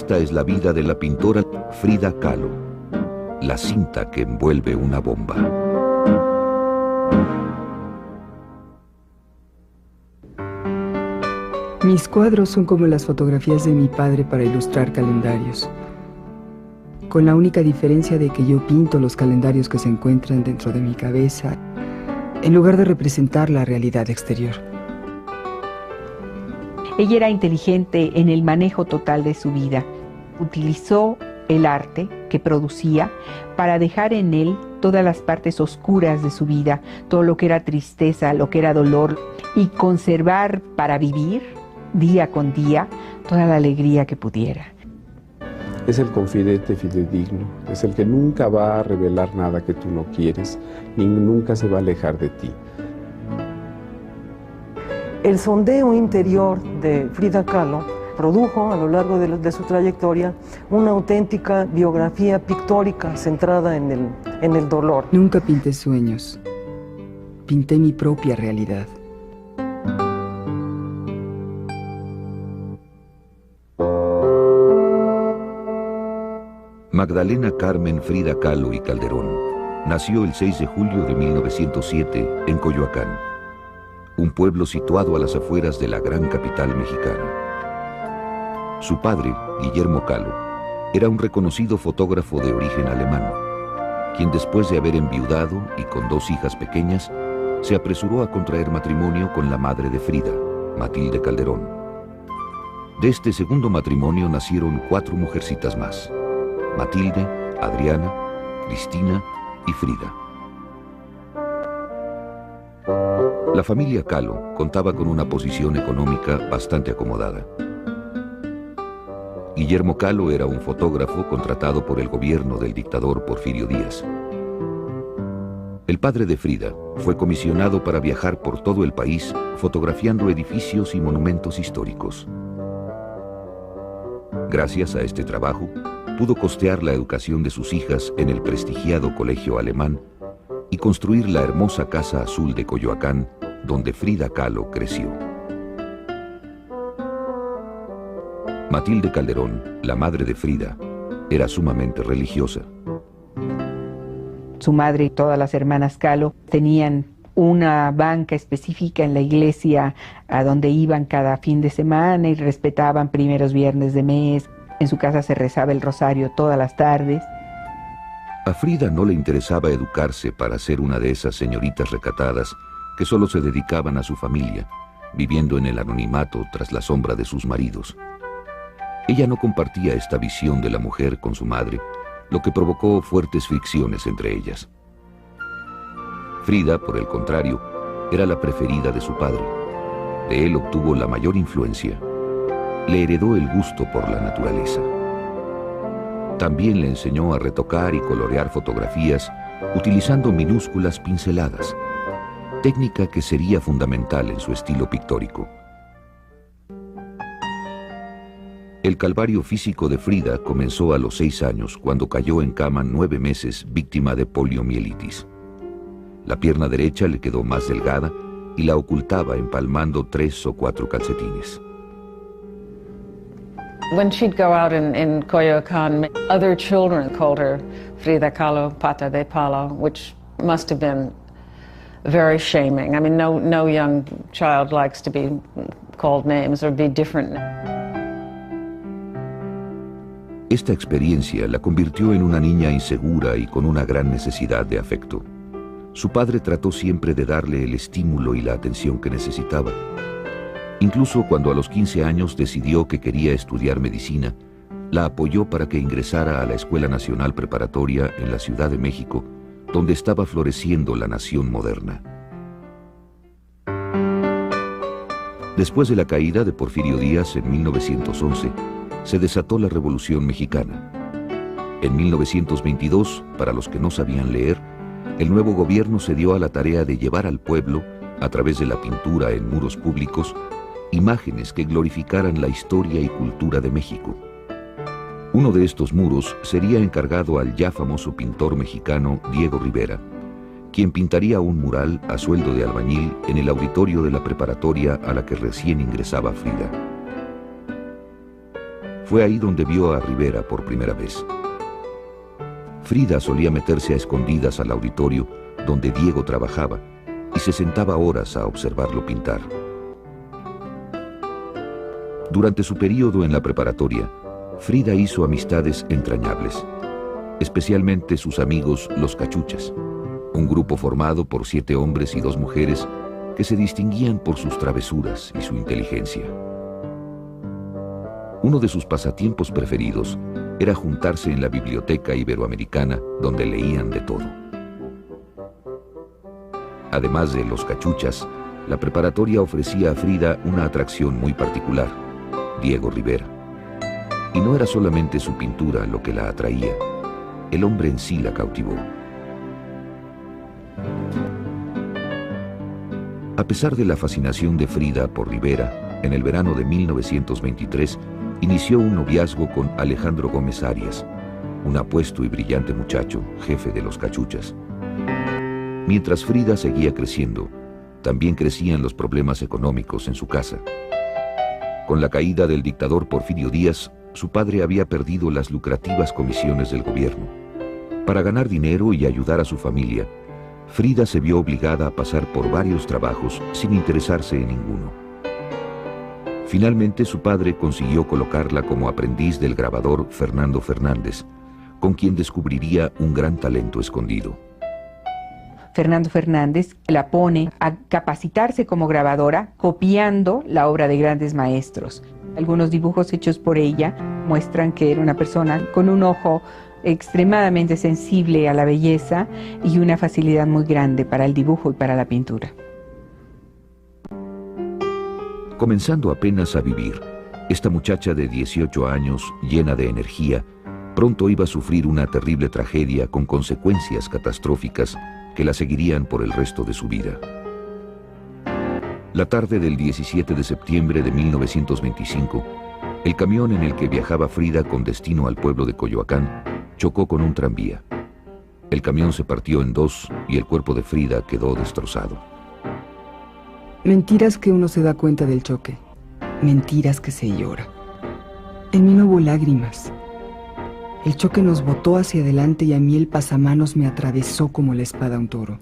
Esta es la vida de la pintora Frida Kahlo, la cinta que envuelve una bomba. Mis cuadros son como las fotografías de mi padre para ilustrar calendarios, con la única diferencia de que yo pinto los calendarios que se encuentran dentro de mi cabeza, en lugar de representar la realidad exterior. Ella era inteligente en el manejo total de su vida. Utilizó el arte que producía para dejar en él todas las partes oscuras de su vida, todo lo que era tristeza, lo que era dolor, y conservar para vivir día con día toda la alegría que pudiera. Es el confidente fidedigno, es el que nunca va a revelar nada que tú no quieres, ni nunca se va a alejar de ti. El sondeo interior de Frida Kahlo produjo a lo largo de su trayectoria una auténtica biografía pictórica centrada en el dolor. Nunca pinté sueños, pinté mi propia realidad. Magdalena Carmen Frida Kahlo y Calderón nació el 6 de julio de 1907 en Coyoacán, un pueblo situado a las afueras de la gran capital mexicana. Su padre, Guillermo Kahlo, era un reconocido fotógrafo de origen alemán, quien después de haber enviudado y con 2 hijas pequeñas, se apresuró a contraer matrimonio con la madre de Frida, Matilde Calderón. De este segundo matrimonio nacieron 4 mujercitas más: Matilde, Adriana, Cristina y Frida. La familia Kahlo contaba con una posición económica bastante acomodada. Guillermo Kahlo era un fotógrafo contratado por el gobierno del dictador Porfirio Díaz. El padre de Frida fue comisionado para viajar por todo el país fotografiando edificios y monumentos históricos. Gracias a este trabajo, pudo costear la educación de sus hijas en el prestigiado colegio alemán y construir la hermosa Casa Azul de Coyoacán, donde Frida Kahlo creció. Matilde Calderón, la madre de Frida, era sumamente religiosa. Su madre y todas las hermanas Kahlo tenían una banca específica en la iglesia a donde iban cada fin de semana y respetaban primeros viernes de mes. En su casa se rezaba el rosario todas las tardes. A Frida no le interesaba educarse para ser una de esas señoritas recatadas que solo se dedicaban a su familia, viviendo en el anonimato tras la sombra de sus maridos. Ella no compartía esta visión de la mujer con su madre, lo que provocó fuertes fricciones entre ellas. Frida, por el contrario, era la preferida de su padre. De él obtuvo la mayor influencia. Le heredó el gusto por la naturaleza. También le enseñó a retocar y colorear fotografías utilizando minúsculas pinceladas, técnica que sería fundamental en su estilo pictórico. El calvario físico de Frida comenzó a los 6 años, cuando cayó en cama 9 meses víctima de poliomielitis. La pierna derecha le quedó más delgada y la ocultaba empalmando 3 o 4 calcetines. When she'd go out in Coyoacán, other children called her Frida Kahlo, Pata de Palo, which must have been very shaming. I mean, no young child likes to be called names or be different. Esta experiencia la convirtió en una niña insegura y con una gran necesidad de afecto. Su padre trató siempre de darle el estímulo y la atención que necesitaba. Incluso cuando a los 15 años decidió que quería estudiar medicina, la apoyó para que ingresara a la Escuela Nacional Preparatoria en la Ciudad de México, donde estaba floreciendo la nación moderna. Después de la caída de Porfirio Díaz en 1911, se desató la Revolución Mexicana. En 1922, para los que no sabían leer, el nuevo gobierno se dio a la tarea de llevar al pueblo, a través de la pintura en muros públicos, imágenes que glorificaran la historia y cultura de México. Uno de estos muros sería encargado al ya famoso pintor mexicano Diego Rivera, quien pintaría un mural a sueldo de albañil en el auditorio de la preparatoria a la que recién ingresaba Frida. Fue ahí donde vio a Rivera por primera vez. Frida solía meterse a escondidas al auditorio donde Diego trabajaba y se sentaba horas a observarlo pintar. Durante su periodo en la preparatoria, Frida hizo amistades entrañables, especialmente sus amigos los Cachuchas, un grupo formado por 7 hombres y 2 mujeres que se distinguían por sus travesuras y su inteligencia. Uno de sus pasatiempos preferidos era juntarse en la biblioteca iberoamericana donde leían de todo. Además de los Cachuchas, la preparatoria ofrecía a Frida una atracción muy particular: Diego Rivera. Y no era solamente su pintura lo que la atraía, el hombre en sí la cautivó. A pesar de la fascinación de Frida por Rivera, en el verano de 1923 inició un noviazgo con Alejandro Gómez Arias, un apuesto y brillante muchacho, jefe de los Cachuchas. Mientras Frida seguía creciendo, también crecían los problemas económicos en su casa. Con la caída del dictador Porfirio Díaz, su padre había perdido las lucrativas comisiones del gobierno. Para ganar dinero y ayudar a su familia, Frida se vio obligada a pasar por varios trabajos sin interesarse en ninguno. Finalmente, su padre consiguió colocarla como aprendiz del grabador Fernando Fernández, con quien descubriría un gran talento escondido. Fernando Fernández la pone a capacitarse como grabadora, copiando la obra de grandes maestros. Algunos dibujos hechos por ella muestran que era una persona con un ojo extremadamente sensible a la belleza y una facilidad muy grande para el dibujo y para la pintura. Comenzando apenas a vivir, esta muchacha de 18 años, llena de energía, pronto iba a sufrir una terrible tragedia con consecuencias catastróficas que la seguirían por el resto de su vida. La tarde del 17 de septiembre de 1925, el camión en el que viajaba Frida con destino al pueblo de Coyoacán chocó con un tranvía. El camión se partió en 2 y el cuerpo de Frida quedó destrozado. Mentiras que uno se da cuenta del choque. Mentiras que se llora. En mí no hubo lágrimas. El choque nos botó hacia adelante y a mí el pasamanos me atravesó como la espada a un toro.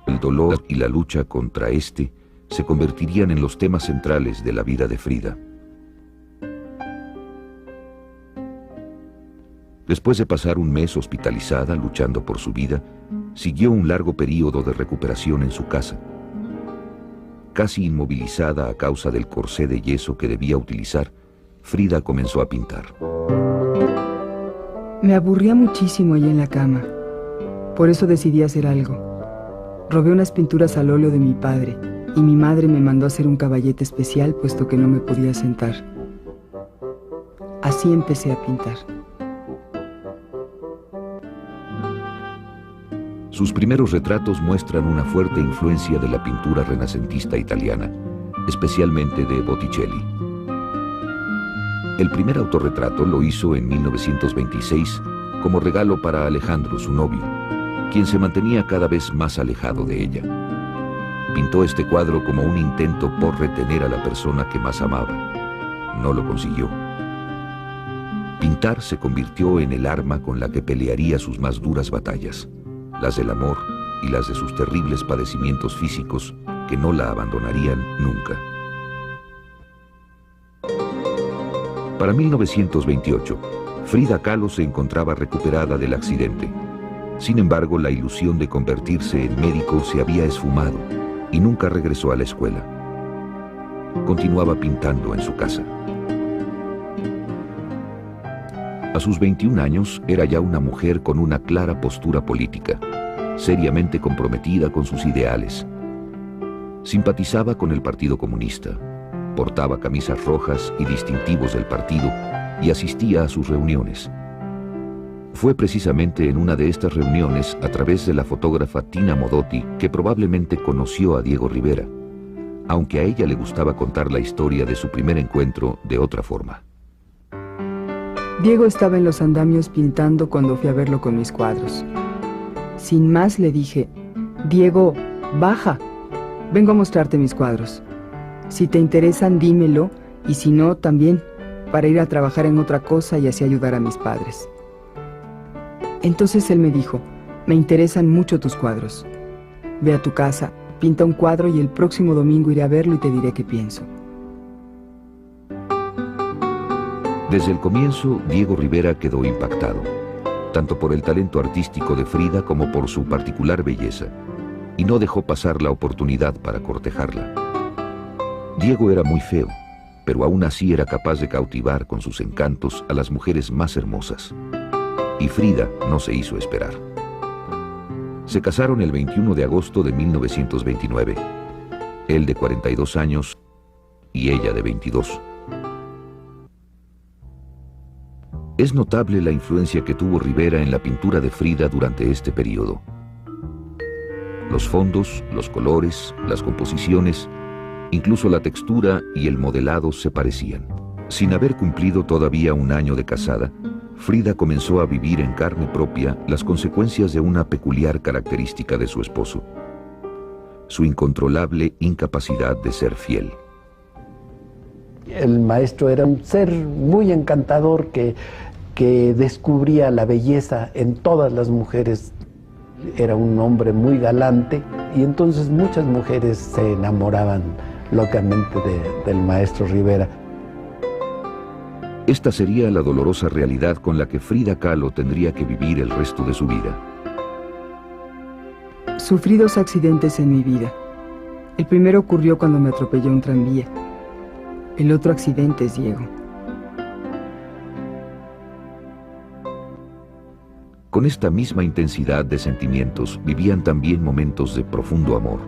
El dolor y la lucha contra este se convertirían en los temas centrales de la vida de Frida. Después de pasar un mes hospitalizada luchando por su vida, siguió un largo periodo de recuperación en su casa. Casi inmovilizada a causa del corsé de yeso que debía utilizar, Frida comenzó a pintar. Me aburría muchísimo allí en la cama. Por eso decidí hacer algo. Robé unas pinturas al óleo de mi padre y mi madre me mandó a hacer un caballete especial puesto que no me podía sentar. Así empecé a pintar. Sus primeros retratos muestran una fuerte influencia de la pintura renacentista italiana, especialmente de Botticelli. El primer autorretrato lo hizo en 1926 como regalo para Alejandro, su novio, quien se mantenía cada vez más alejado de ella. Pintó este cuadro como un intento por retener a la persona que más amaba. No lo consiguió. Pintar se convirtió en el arma con la que pelearía sus más duras batallas, las del amor y las de sus terribles padecimientos físicos que no la abandonarían nunca. Para 1928, Frida Kahlo se encontraba recuperada del accidente. Sin embargo, la ilusión de convertirse en médico se había esfumado y nunca regresó a la escuela. Continuaba pintando en su casa. A sus 21 años era ya una mujer con una clara postura política, seriamente comprometida con sus ideales. Simpatizaba con el Partido Comunista, portaba camisas rojas y distintivos del partido y asistía a sus reuniones. Fue precisamente en una de estas reuniones, a través de la fotógrafa Tina Modotti, que probablemente conoció a Diego Rivera, aunque a ella le gustaba contar la historia de su primer encuentro de otra forma. Diego estaba en los andamios pintando cuando fui a verlo con mis cuadros. Sin más le dije: Diego, baja, vengo a mostrarte mis cuadros. Si te interesan, dímelo Y si no, también para ir a trabajar en otra cosa y así ayudar a mis padres. Entonces él me dijo: me interesan mucho tus cuadros. Ve a tu casa, pinta un cuadro y el próximo domingo iré a verlo y te diré qué pienso. Desde el comienzo, Diego Rivera quedó impactado, tanto por el talento artístico de Frida como por su particular belleza, y no dejó pasar la oportunidad para cortejarla. Diego era muy feo, pero aún así era capaz de cautivar con sus encantos a las mujeres más hermosas. Y Frida no se hizo esperar. Se casaron el 21 de agosto de 1929, él de 42 años y ella de 22. Es notable la influencia que tuvo Rivera en la pintura de Frida durante este periodo. Los fondos, los colores, las composiciones, incluso la textura y el modelado se parecían. Sin haber cumplido todavía un año de casada, Frida comenzó a vivir en carne propia las consecuencias de una peculiar característica de su esposo: su incontrolable incapacidad de ser fiel. El maestro era un ser muy encantador que descubría la belleza en todas las mujeres. Era un hombre muy galante y entonces muchas mujeres se enamoraban locamente del maestro Rivera. Esta sería la dolorosa realidad con la que Frida Kahlo tendría que vivir el resto de su vida. Sufrí 2 accidentes en mi vida. El primero ocurrió cuando me atropelló un tranvía. El otro accidente es Diego. Con esta misma intensidad de sentimientos vivían también momentos de profundo amor.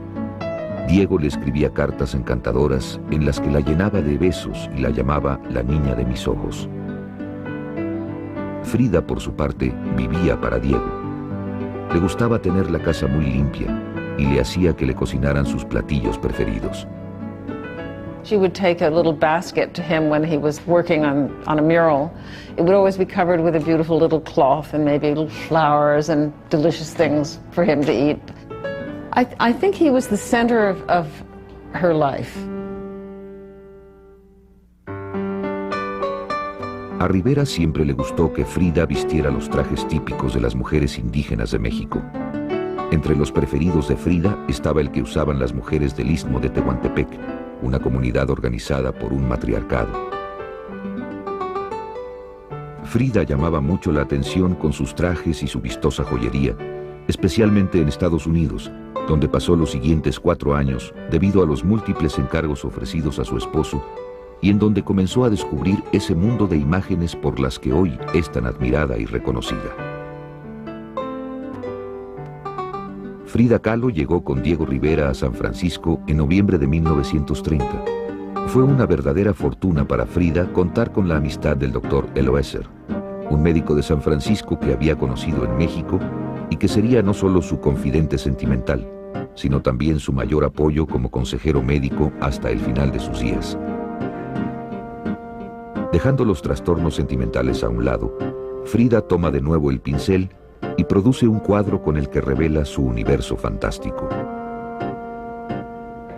Diego le escribía cartas encantadoras en las que la llenaba de besos y la llamaba la niña de mis ojos. Frida, por su parte, vivía para Diego. Le gustaba tener la casa muy limpia y le hacía que le cocinaran sus platillos preferidos. She would take a little basket to him when he was working on a mural. It would always be covered with a beautiful little cloth and maybe little flowers and delicious things for him to eat. I think he was the center of her life. A Rivera siempre le gustó que Frida vistiera los trajes típicos de las mujeres indígenas de México. Entre los preferidos de Frida estaba el que usaban las mujeres del Istmo de Tehuantepec, una comunidad organizada por un matriarcado. Frida llamaba mucho la atención con sus trajes y su vistosa joyería, especialmente en Estados Unidos, donde pasó los siguientes 4 años debido a los múltiples encargos ofrecidos a su esposo y en donde comenzó a descubrir ese mundo de imágenes por las que hoy es tan admirada y reconocida. Frida Kahlo llegó con Diego Rivera a San Francisco en noviembre de 1930. Fue una verdadera fortuna para Frida contar con la amistad del Dr. Eloeser, un médico de San Francisco que había conocido en México y que sería no solo su confidente sentimental, sino también su mayor apoyo como consejero médico hasta el final de sus días. Dejando los trastornos sentimentales a un lado, Frida toma de nuevo el pincel y produce un cuadro con el que revela su universo fantástico.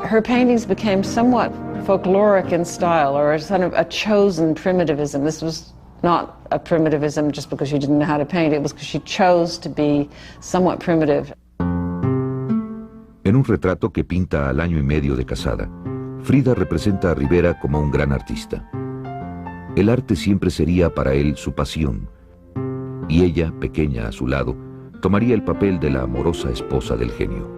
Her paintings became somewhat folkloric in style, or a sort of a chosen primitivism. This was not a primitivism just because she didn't know how to paint, it was because she chose to be somewhat primitive. En un retrato que pinta al año y medio de casada, Frida representa a Rivera como un gran artista. El arte siempre sería para él su pasión, y ella, pequeña a su lado, tomaría el papel de la amorosa esposa del genio.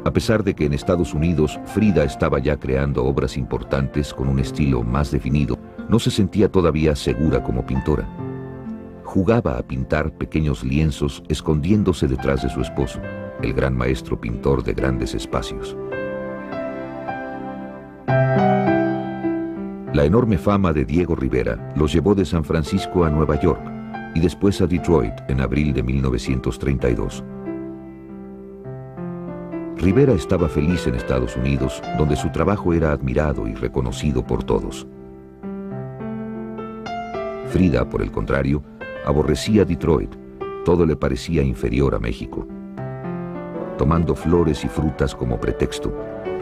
A pesar de que en Estados Unidos Frida estaba ya creando obras importantes con un estilo más definido, no se sentía todavía segura como pintora. Jugaba a pintar pequeños lienzos escondiéndose detrás de su esposo, el gran maestro pintor de grandes espacios. La enorme fama de Diego Rivera los llevó de San Francisco a Nueva York y después a Detroit en abril de 1932. Rivera estaba feliz en Estados Unidos, donde su trabajo era admirado y reconocido por todos. Frida, por el contrario, aborrecía Detroit, todo le parecía inferior a México. tomando flores y frutas como pretexto,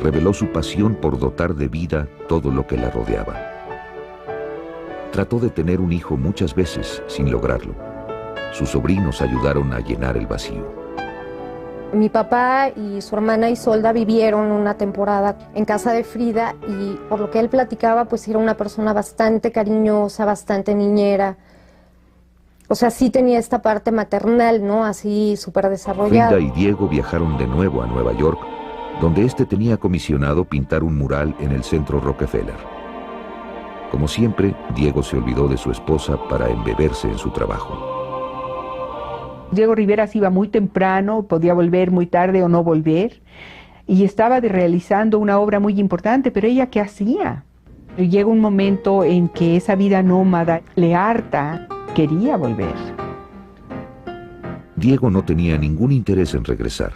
reveló su pasión por dotar de vida todo lo que la rodeaba. Trató de tener un hijo muchas veces sin lograrlo. Sus sobrinos ayudaron a llenar el vacío. Mi papá y su hermana Isolda vivieron una temporada en casa de Frida y por lo que él platicaba, pues era una persona bastante cariñosa, bastante niñera. O sea, sí tenía esta parte maternal, ¿no? Así súper desarrollada. Frida y Diego viajaron de nuevo a Nueva York, donde este tenía comisionado pintar un mural en el centro Rockefeller. Como siempre, Diego se olvidó de su esposa para embeberse en su trabajo. Diego Rivera se iba muy temprano, podía volver muy tarde o no volver, y estaba realizando una obra muy importante, pero ella, ¿qué hacía? Llega un momento en que esa vida nómada le harta, quería volver. Diego no tenía ningún interés en regresar.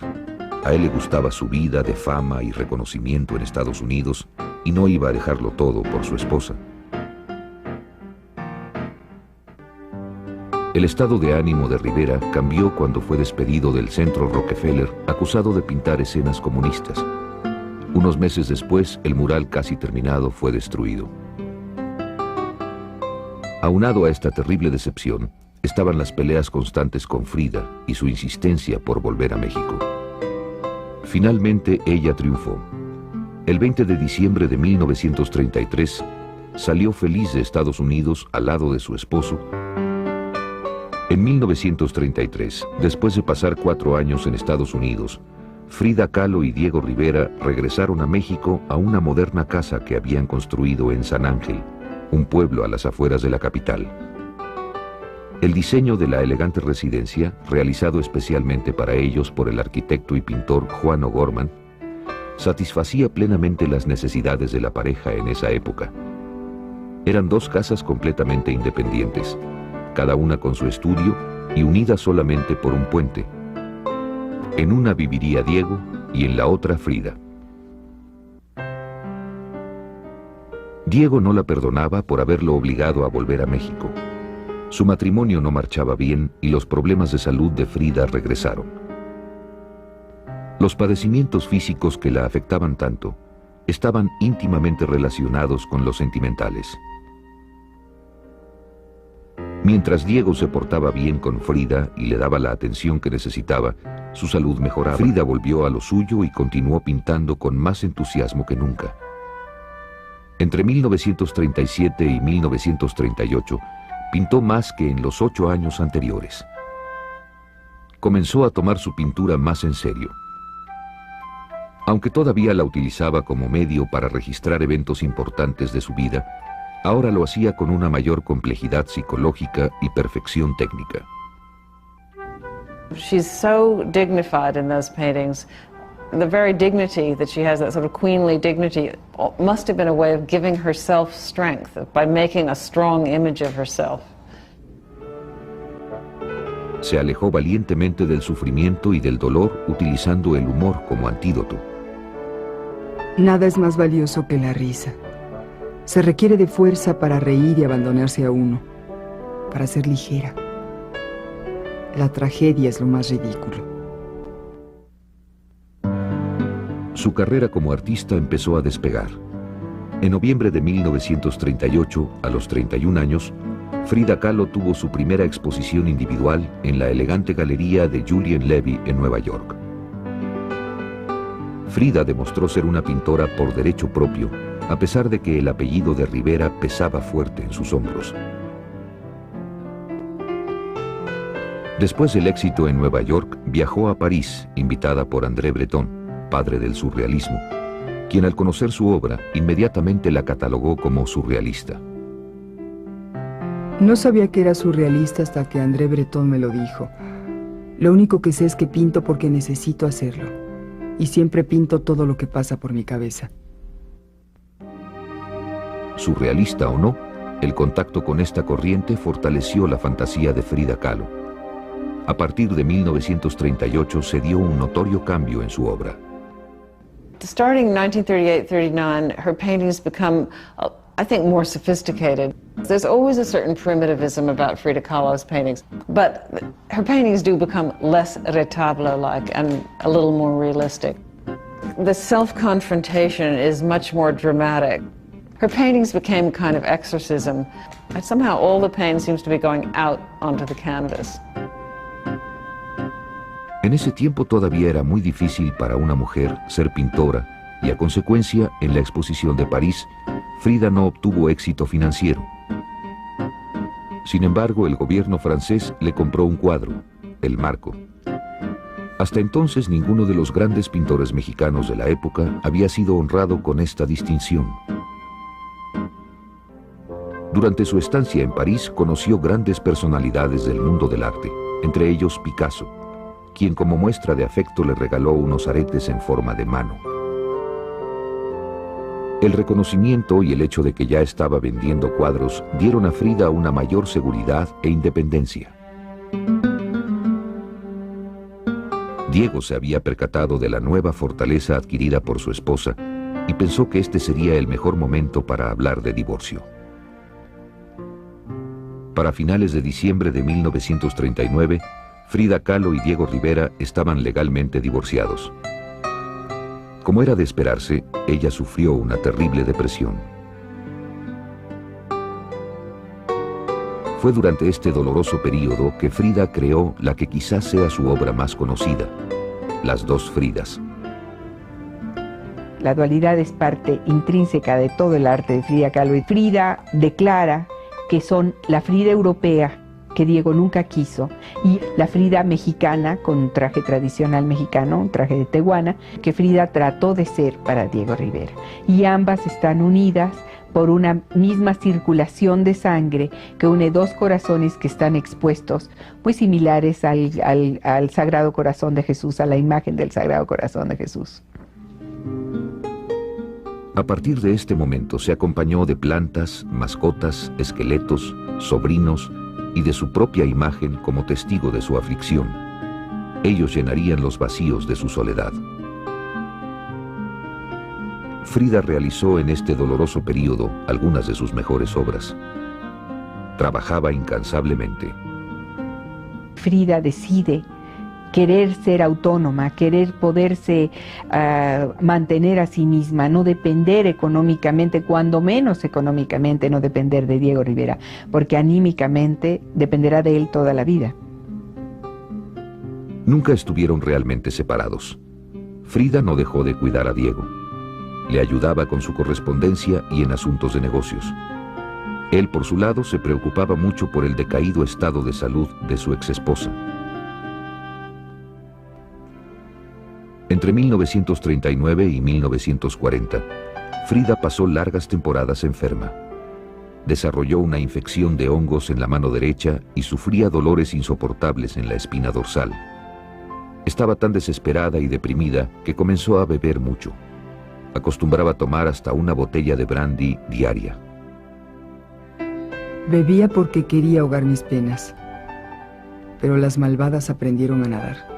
A él le gustaba su vida de fama y reconocimiento en Estados Unidos y no iba a dejarlo todo por su esposa. El estado de ánimo de Rivera cambió cuando fue despedido del centro Rockefeller, acusado de pintar escenas comunistas. Unos meses después, el mural casi terminado fue destruido. Aunado a esta terrible decepción, estaban las peleas constantes con Frida y su insistencia por volver a México. Finalmente, ella triunfó. El 20 de diciembre de 1933, salió feliz de Estados Unidos al lado de su esposo. En 1933, después de pasar 4 años en Estados Unidos, Frida Kahlo y Diego Rivera regresaron a México a una moderna casa que habían construido en San Ángel, un pueblo a las afueras de la capital. El diseño de la elegante residencia, realizado especialmente para ellos por el arquitecto y pintor Juan O'Gorman, satisfacía plenamente las necesidades de la pareja en esa época. Eran 2 casas completamente independientes, cada una con su estudio y unidas solamente por un puente. En una viviría Diego y en la otra Frida. Diego no la perdonaba por haberlo obligado a volver a México. Su matrimonio no marchaba bien y los problemas de salud de Frida regresaron. Los padecimientos físicos que la afectaban tanto estaban íntimamente relacionados con los sentimentales. Mientras Diego se portaba bien con Frida y le daba la atención que necesitaba, su salud mejoraba. Frida volvió a lo suyo y continuó pintando con más entusiasmo que nunca. Entre 1937 y 1938, pintó más que en los 8 años anteriores. Comenzó a tomar su pintura más en serio. Aunque todavía la utilizaba como medio para registrar eventos importantes de su vida, ahora lo hacía con una mayor complejidad psicológica y perfección técnica. She's so dignified in those paintings. The very dignity that she has, that sort of queenly dignity, must have been a way of giving herself strength by making a strong image of herself. Se alejó valientemente del sufrimiento y del dolor utilizando el humor como antídoto. Nada es más valioso que la risa. Se requiere de fuerza para reír y abandonarse a uno, para ser ligera. La tragedia es lo más ridículo. Su carrera como artista empezó a despegar. En noviembre de 1938, a los 31 años, Frida Kahlo tuvo su primera exposición individual en la elegante galería de Julien Levy en Nueva York. Frida demostró ser una pintora por derecho propio, a pesar de que el apellido de Rivera pesaba fuerte en sus hombros. Después del éxito en Nueva York, viajó a París, invitada por André Breton, padre del surrealismo, quien al conocer su obra, inmediatamente la catalogó como surrealista. No sabía que era surrealista hasta que André Breton me lo dijo. Lo único que sé es que pinto porque necesito hacerlo, y siempre pinto todo lo que pasa por mi cabeza. Surrealista o no, el contacto con esta corriente fortaleció la fantasía de Frida Kahlo. A partir de 1938 se dio un notorio cambio en su obra. Starting in 1938-39, her paintings become I think more sophisticated. There's always a certain primitivism about Frida Kahlo's paintings, but her paintings do become less retablo-like and a little more realistic. The self-confrontation is much more dramatic. Her paintings became a kind of exorcism. And somehow all the pain seems to be going out onto the canvas. En ese tiempo todavía era muy difícil para una mujer ser pintora y a consecuencia, en la exposición de París, Frida no obtuvo éxito financiero. Sin embargo, el gobierno francés le compró un cuadro, El Marco. Hasta entonces, ninguno de los grandes pintores mexicanos de la época había sido honrado con esta distinción. Durante su estancia en París, conoció grandes personalidades del mundo del arte, entre ellos Picasso, quien como muestra de afecto le regaló unos aretes en forma de mano. El reconocimiento y el hecho de que ya estaba vendiendo cuadros dieron a Frida una mayor seguridad e independencia. Diego se había percatado de la nueva fortaleza adquirida por su esposa y pensó que este sería el mejor momento para hablar de divorcio. Para finales de diciembre de 1939, Frida Kahlo y Diego Rivera estaban legalmente divorciados. Como era de esperarse, ella sufrió una terrible depresión. Fue durante este doloroso período que Frida creó la que quizás sea su obra más conocida, Las dos Fridas. La dualidad es parte intrínseca de todo el arte de Frida Kahlo y Frida declara que son la Frida europea que Diego nunca quiso, y la Frida mexicana con un traje tradicional mexicano, un traje de tehuana, que Frida trató de ser para Diego Rivera. Y ambas están unidas por una misma circulación de sangre que une dos corazones que están expuestos, muy similares al Sagrado Corazón de Jesús, a la imagen del Sagrado Corazón de Jesús. A partir de este momento se acompañó de plantas, mascotas, esqueletos, sobrinos, y de su propia imagen como testigo de su aflicción. Ellos llenarían los vacíos de su soledad. Frida realizó en este doloroso período algunas de sus mejores obras. Trabajaba incansablemente. Frida decide querer ser autónoma, querer poderse mantener a sí misma, no depender económicamente, cuando menos económicamente no depender de Diego Rivera, porque anímicamente dependerá de él toda la vida. Nunca estuvieron realmente separados. Frida no dejó de cuidar a Diego. Le ayudaba con su correspondencia y en asuntos de negocios. Él, por su lado, se preocupaba mucho por el decaído estado de salud de su exesposa. Entre 1939 y 1940, Frida pasó largas temporadas enferma. Desarrolló una infección de hongos en la mano derecha y sufría dolores insoportables en la espina dorsal. Estaba tan desesperada y deprimida que comenzó a beber mucho. Acostumbraba tomar hasta una botella de brandy diaria. Bebía porque quería ahogar mis penas, pero las malvadas aprendieron a nadar.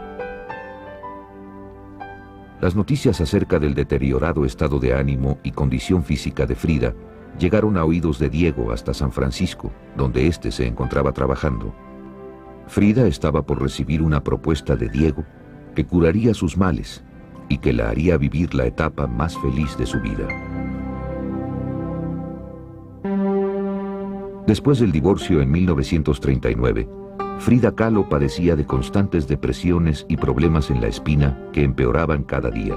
Las noticias acerca del deteriorado estado de ánimo y condición física de Frida llegaron a oídos de Diego hasta San Francisco, donde éste se encontraba trabajando. Frida estaba por recibir una propuesta de Diego que curaría sus males y que la haría vivir la etapa más feliz de su vida. Después del divorcio en 1939, Frida Kahlo padecía de constantes depresiones y problemas en la espina que empeoraban cada día.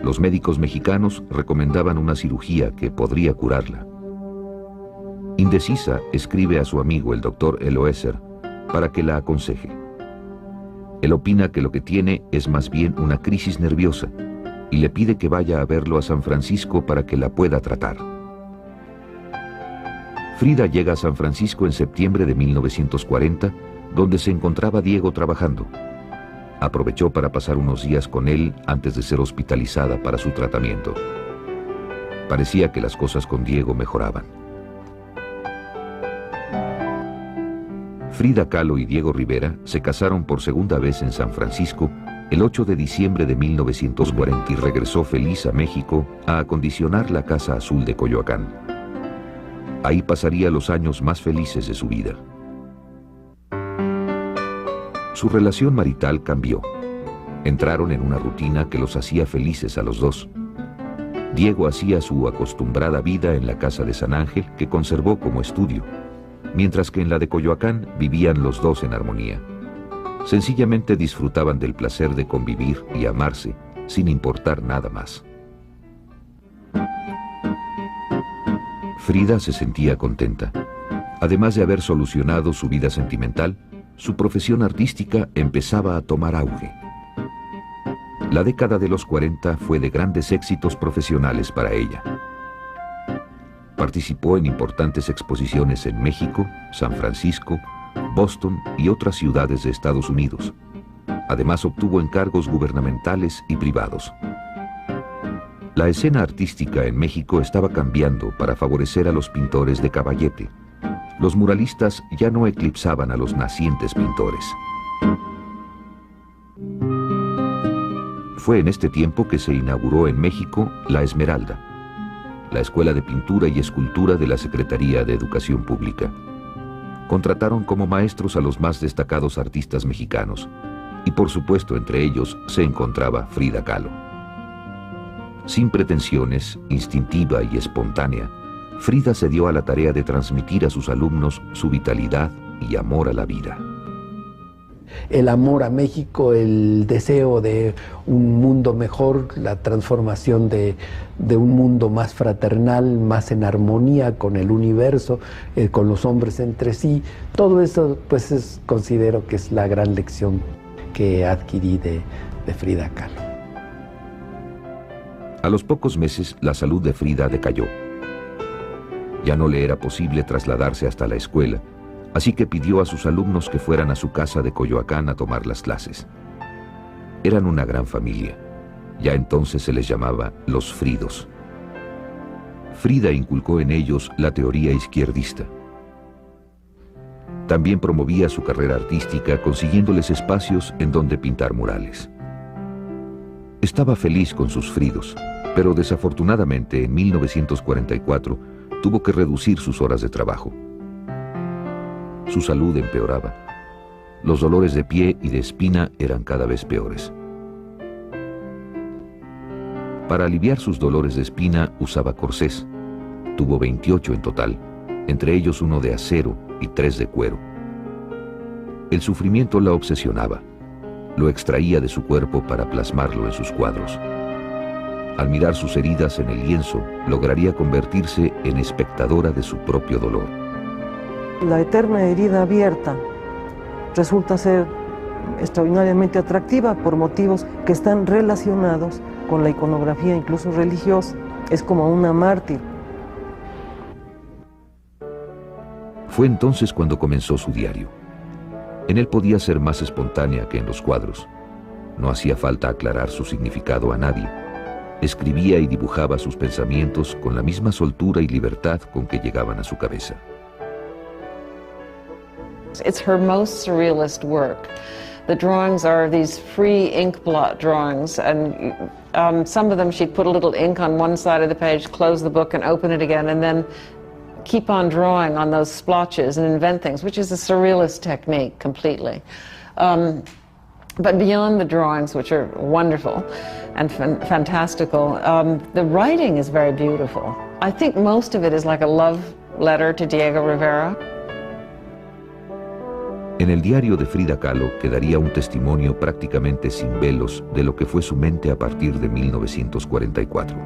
Los médicos mexicanos recomendaban una cirugía que podría curarla. Indecisa, escribe a su amigo el doctor Eloeser para que la aconseje. Él opina que lo que tiene es más bien una crisis nerviosa y le pide que vaya a verlo a San Francisco para que la pueda tratar. Frida llega a San Francisco en septiembre de 1940, donde se encontraba Diego trabajando. Aprovechó para pasar unos días con él antes de ser hospitalizada para su tratamiento. Parecía que las cosas con Diego mejoraban. Frida Kahlo y Diego Rivera se casaron por segunda vez en San Francisco el 8 de diciembre de 1940 y regresó feliz a México a acondicionar la Casa Azul de Coyoacán. Ahí pasaría los años más felices de su vida. Su relación marital cambió. Entraron en una rutina que los hacía felices a los dos. Diego hacía su acostumbrada vida en la casa de San Ángel, que conservó como estudio, mientras que en la de Coyoacán vivían los dos en armonía. Sencillamente disfrutaban del placer de convivir y amarse, sin importar nada más. Frida se sentía contenta. Además de haber solucionado su vida sentimental, su profesión artística empezaba a tomar auge. La década de los 40 fue de grandes éxitos profesionales para ella. Participó en importantes exposiciones en México, San Francisco, Boston y otras ciudades de Estados Unidos. Además obtuvo encargos gubernamentales y privados. La escena artística en México estaba cambiando para favorecer a los pintores de caballete. Los muralistas ya no eclipsaban a los nacientes pintores. Fue en este tiempo que se inauguró en México La Esmeralda, la Escuela de Pintura y Escultura de la Secretaría de Educación Pública. Contrataron como maestros a los más destacados artistas mexicanos, y por supuesto entre ellos se encontraba Frida Kahlo. Sin pretensiones, instintiva y espontánea, Frida se dio a la tarea de transmitir a sus alumnos su vitalidad y amor a la vida. El amor a México, el deseo de un mundo mejor, la transformación de un mundo más fraternal, más en armonía con el universo, con los hombres entre sí. Todo eso, pues, considero que es la gran lección que adquirí de Frida Kahlo. A los pocos meses, la salud de Frida decayó. Ya no le era posible trasladarse hasta la escuela, así que pidió a sus alumnos que fueran a su casa de Coyoacán a tomar las clases. Eran una gran familia. Ya entonces se les llamaba los Fridos. Frida inculcó en ellos la teoría izquierdista. También promovía su carrera artística consiguiéndoles espacios en donde pintar murales. Estaba feliz con sus Fridos, pero desafortunadamente en 1944 tuvo que reducir sus horas de trabajo. Su salud empeoraba. Los dolores de pie y de espina eran cada vez peores. Para aliviar sus dolores de espina usaba corsés. Tuvo 28 en total, entre ellos uno de acero y 3 de cuero. El sufrimiento la obsesionaba. Lo extraía de su cuerpo para plasmarlo en sus cuadros. Al mirar sus heridas en el lienzo, lograría convertirse en espectadora de su propio dolor. La eterna herida abierta resulta ser extraordinariamente atractiva por motivos que están relacionados con la iconografía, incluso religiosa. Es como una mártir. Fue entonces cuando comenzó su diario. En él podía ser más espontánea que en los cuadros. No hacía falta aclarar su significado a nadie. Escribía y dibujaba sus pensamientos con la misma soltura y libertad con que llegaban a su cabeza. It's her most surrealist work. The drawings are these free ink blot drawings, and some of them she'd put a little ink on one side of the page, close the book and open it again, and then keep on drawing on those splotches and invent things, which is a surrealist technique completely. But beyond the drawings, which are wonderful and fantastical, the writing is very beautiful. I think most of it is like a love letter to Diego Rivera. En el diario de Frida Kahlo quedaría un testimonio prácticamente sin velos de lo que fue su mente a partir de 1944.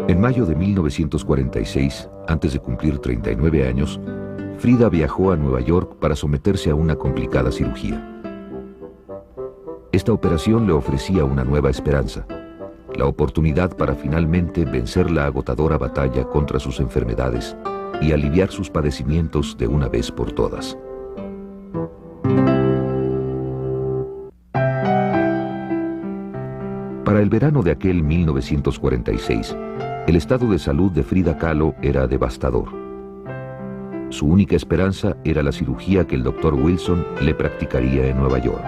En mayo de 1946, antes de cumplir 39 años, Frida viajó a Nueva York para someterse a una complicada cirugía. Esta operación le ofrecía una nueva esperanza, la oportunidad para finalmente vencer la agotadora batalla contra sus enfermedades y aliviar sus padecimientos de una vez por todas. Para el verano de aquel 1946, el estado de salud de Frida Kahlo era devastador. Su única esperanza era la cirugía que el Dr. Wilson le practicaría en Nueva York.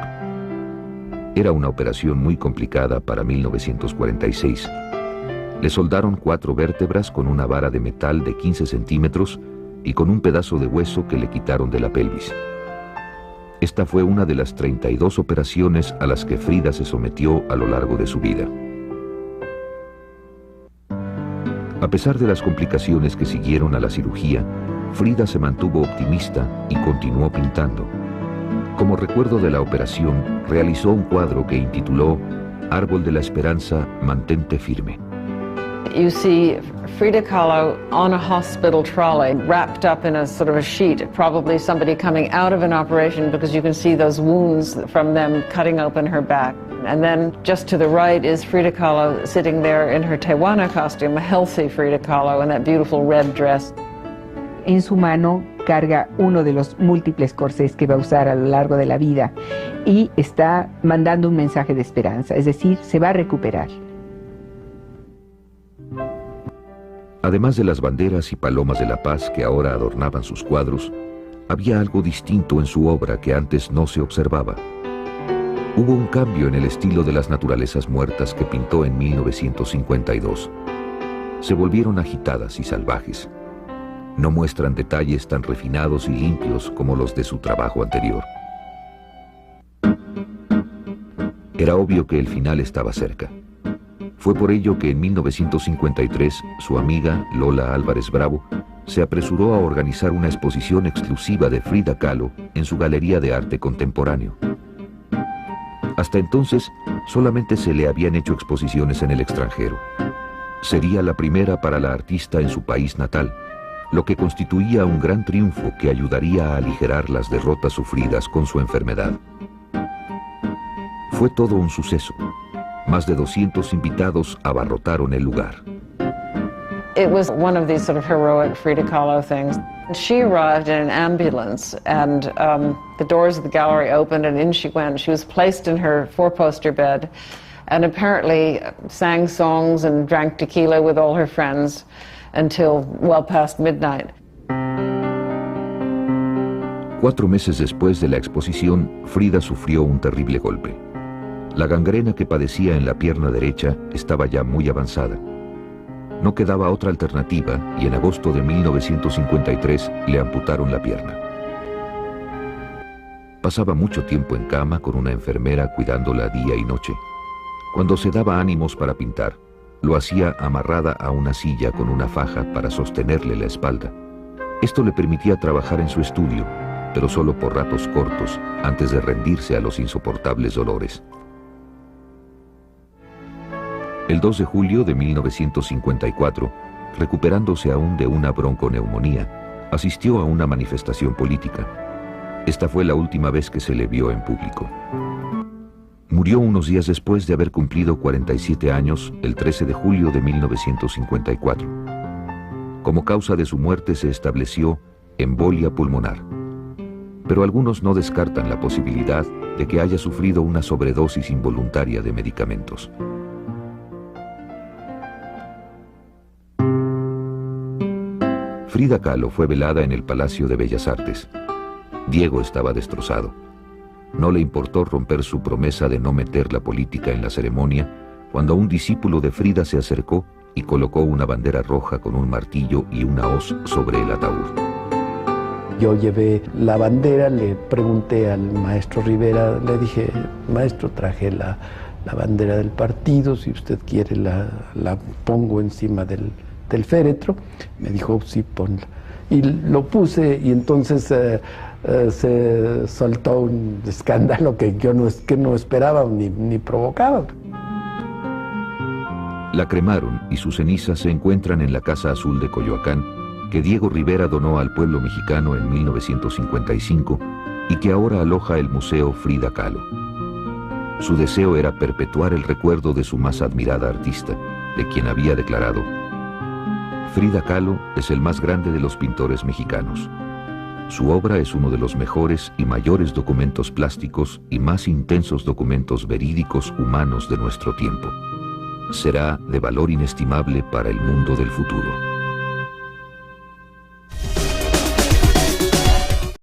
Era una operación muy complicada para 1946. Le soldaron 4 vértebras con una vara de metal de 15 centímetros y con un pedazo de hueso que le quitaron de la pelvis. Esta fue una de las 32 operaciones a las que Frida se sometió a lo largo de su vida. A pesar de las complicaciones que siguieron a la cirugía, Frida se mantuvo optimista y continuó pintando. Como recuerdo de la operación, realizó un cuadro que intituló Árbol de la Esperanza, mantente firme. You see Frida Kahlo on a hospital trolley, wrapped up in a sort of a sheet, probably somebody coming out of an operation, because you can see those wounds from them cutting open her back. And then just to the right is Frida Kahlo sitting there in her Tewana costume, a healthy Frida Kahlo in that beautiful red dress. En su mano carga uno de los múltiples corsés que va a usar a lo largo de la vida y está mandando un mensaje de esperanza, es decir, se va a recuperar. Además de las banderas y palomas de la paz que ahora adornaban sus cuadros, había algo distinto en su obra que antes no se observaba. Hubo un cambio en el estilo de las naturalezas muertas que pintó en 1952. Se volvieron agitadas y salvajes. No muestran detalles tan refinados y limpios como los de su trabajo anterior. Era obvio que el final estaba cerca. Fue por ello que en 1953 su amiga Lola Álvarez Bravo se apresuró a organizar una exposición exclusiva de Frida Kahlo en su Galería de Arte Contemporáneo. Hasta entonces solamente se le habían hecho exposiciones en el extranjero. Sería la primera para la artista en su país natal, lo que constituía un gran triunfo que ayudaría a aligerar las derrotas sufridas con su enfermedad. Fue todo un suceso. Más de 200 invitados abarrotaron el lugar. It was one of these sort of heroic Frida Kahlo things. She arrived in an ambulance and the doors of the gallery opened and in she went. She was placed in her 4-poster bed and apparently sang songs and drank tequila with all her friends until well past midnight. 4 meses después de la exposición, Frida sufrió un terrible golpe. La gangrena que padecía en la pierna derecha estaba ya muy avanzada. No quedaba otra alternativa y en agosto de 1953 le amputaron la pierna. Pasaba mucho tiempo en cama con una enfermera cuidándola día y noche. Cuando se daba ánimos para pintar, lo hacía amarrada a una silla con una faja para sostenerle la espalda. Esto le permitía trabajar en su estudio, pero solo por ratos cortos, antes de rendirse a los insoportables dolores. El 2 de julio de 1954, recuperándose aún de una bronconeumonía, asistió a una manifestación política. Esta fue la última vez que se le vio en público. Murió unos días después de haber cumplido 47 años, el 13 de julio de 1954. Como causa de su muerte se estableció embolia pulmonar. Pero algunos no descartan la posibilidad de que haya sufrido una sobredosis involuntaria de medicamentos. Frida Kahlo fue velada en el Palacio de Bellas Artes. Diego estaba destrozado. No le importó romper su promesa de no meter la política en la ceremonia cuando un discípulo de Frida se acercó y colocó una bandera roja con un martillo y una hoz sobre el ataúd. Yo llevé la bandera, le pregunté al maestro Rivera, le dije, maestro, traje la bandera del partido, si usted quiere la pongo encima del féretro. Me dijo, sí, ponla. Y lo puse y entonces se soltó un escándalo que yo no esperaba ni provocaba. La cremaron y sus cenizas se encuentran en la Casa Azul de Coyoacán, que Diego Rivera donó al pueblo mexicano en 1955 y que ahora aloja el Museo Frida Kahlo. Su deseo era perpetuar el recuerdo de su más admirada artista, de quien había declarado: Frida Kahlo es el más grande de los pintores mexicanos. Su obra es uno de los mejores y mayores documentos plásticos y más intensos documentos verídicos humanos de nuestro tiempo. Será de valor inestimable para el mundo del futuro.